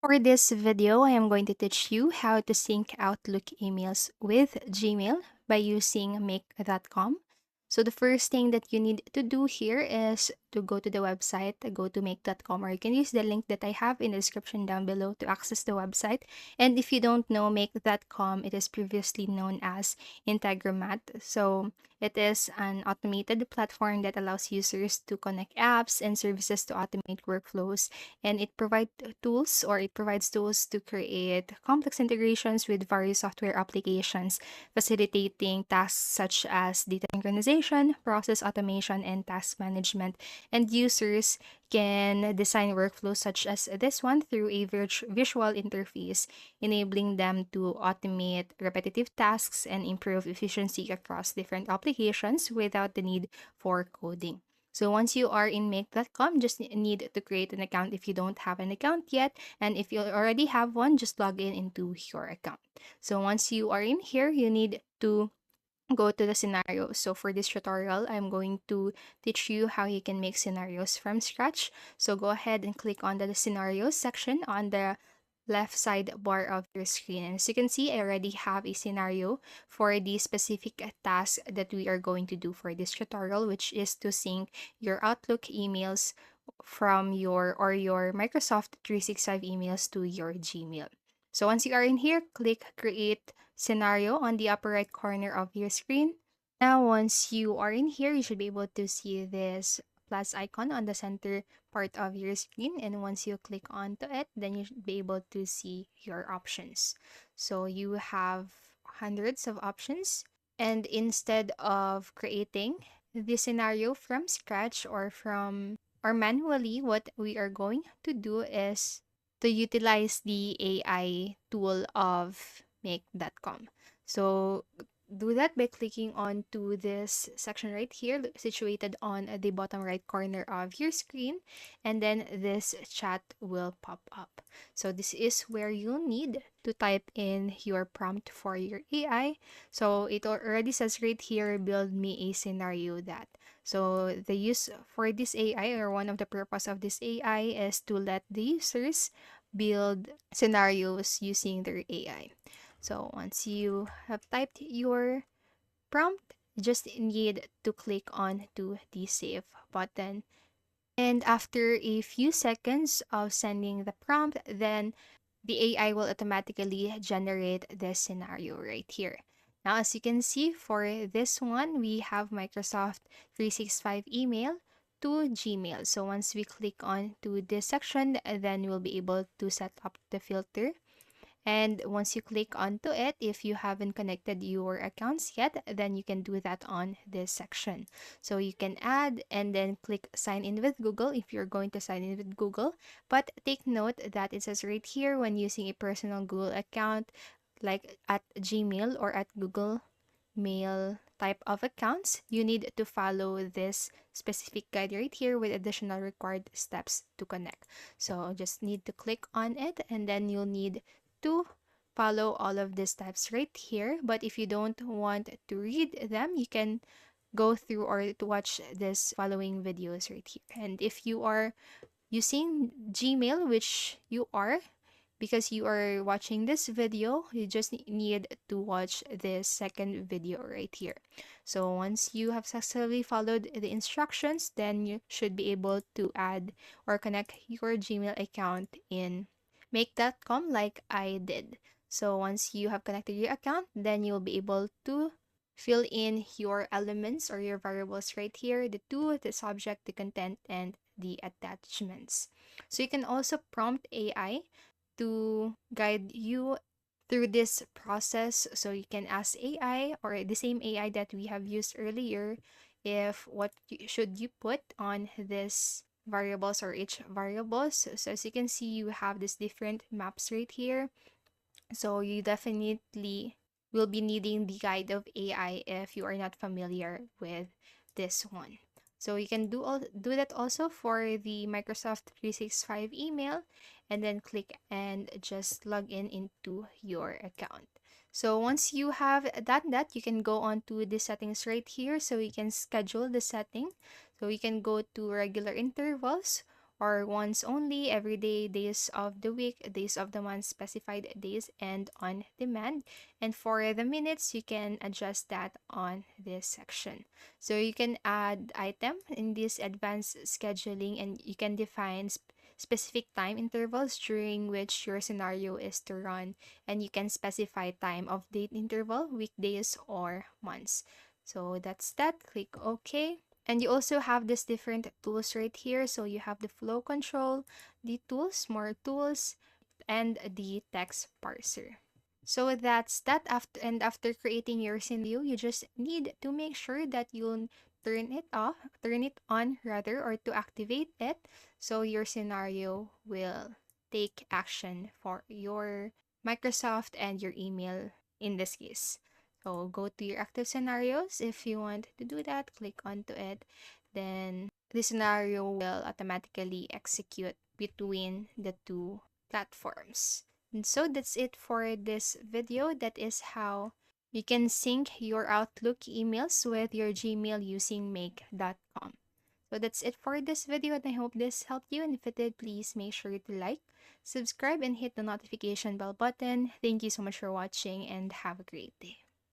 For this video, I am going to teach you how to sync Outlook emails with Gmail by using make.com. So the first thing that you need to do here is to go to the website, go to make.com, or you can use the link that I have in the description down below to access the website. And if you don't know make.com, it is previously known as Integromat. So it is an automated platform that allows users to connect apps and services to automate workflows, and it provides tools to create complex integrations with various software applications, facilitating tasks such as data synchronization, process automation, and task management. And users can design workflows such as this one through a visual interface, enabling them to automate repetitive tasks and improve efficiency across different applications without the need for coding. So once you are in make.com, just need to create an account if you don't have an account yet. And if you already have one, just log in into your account. So once you are in here, you need to go to the scenarios. So for this tutorial, I'm going to teach you how you can make scenarios from scratch. So go ahead and click on the scenarios section on the left side bar of your screen. And as you can see, I already have a scenario for the specific task that we are going to do for this tutorial, which is to sync your Outlook emails from your Microsoft 365 emails to your Gmail. So once you are in here, click create scenario on the upper right corner of your screen. Now, once you are in here, you should be able to see this plus icon on the center part of your screen. And once you click onto it, then you should be able to see your options. So you have hundreds of options. And instead of creating the scenario from scratch or manually, what we are going to do is to utilize the AI tool of make.com. So do that by clicking on to this section right here situated on the bottom right corner of your screen, and then this chat will pop up. So this is where you need to type in your prompt for your AI. So it already says right here, build me a scenario that. So the use for this AI, or one of the purpose of this AI, is to let the users build scenarios using their AI. So once you have typed your prompt, you just need to click on to the save button. And after a few seconds of sending the prompt, then the AI will automatically generate this scenario right here. Now, as you can see, for this one, we have Microsoft 365 email to Gmail. So once we click on to this section, then we'll be able to set up the filter. And once you click onto it, if you haven't connected your accounts yet, then you can do that on this section. So you can add and then click sign in with Google if you're going to sign in with Google. But take note that it says right here, when using a personal Google account, like at Gmail or at Google Mail type of accounts, you need to follow this specific guide right here with additional required steps to connect. So just need to click on it, and then you'll need to follow all of these steps right here. But if you don't want to read them, you can go through or to watch this following videos right here. And if you are using Gmail, which you are, because you are watching this video, you just need to watch this second video right here. So once you have successfully followed the instructions, then you should be able to add or connect your Gmail account in make.com like I did. So once you have connected your account, then you'll be able to fill in your elements or your variables right here, the to, the subject, the content, and the attachments. So you can also prompt AI to guide you through this process. So you can ask AI, or the same AI that we have used earlier, if should you put on this variables or each variables. So as you can see, you have these different maps right here. So you definitely will be needing the guide of AI if you are not familiar with this one. So you can do that also for the Microsoft 365 email, and then click and just log in into your account. So once you have done that, you can go on to the settings right here. So you can schedule the setting. So you can go to regular intervals, or once only, every day, days of the week, days of the month, specified days, and on demand. And for the minutes, you can adjust that on this section. So you can add item in this advanced scheduling, and you can define specific time intervals during which your scenario is to run, and you can specify time of date interval, weekdays or months. So that's that. Click OK. And you also have this different tools right here. So you have the flow control, the tools, more tools, and the text parser. So that's that. After creating your scenario, you just need to make sure that you turn it on rather, or to activate it, so your scenario will take action for your Microsoft and your email in this case. So go to your active scenarios. If you want to do that, click onto it. Then the scenario will automatically execute between the two platforms. And so that's it for this video. That is how you can sync your Outlook emails with your Gmail using make.com. So that's it for this video, and I hope this helped you. And if it did, please make sure to like, subscribe, and hit the notification bell button. Thank you so much for watching, and have a great day.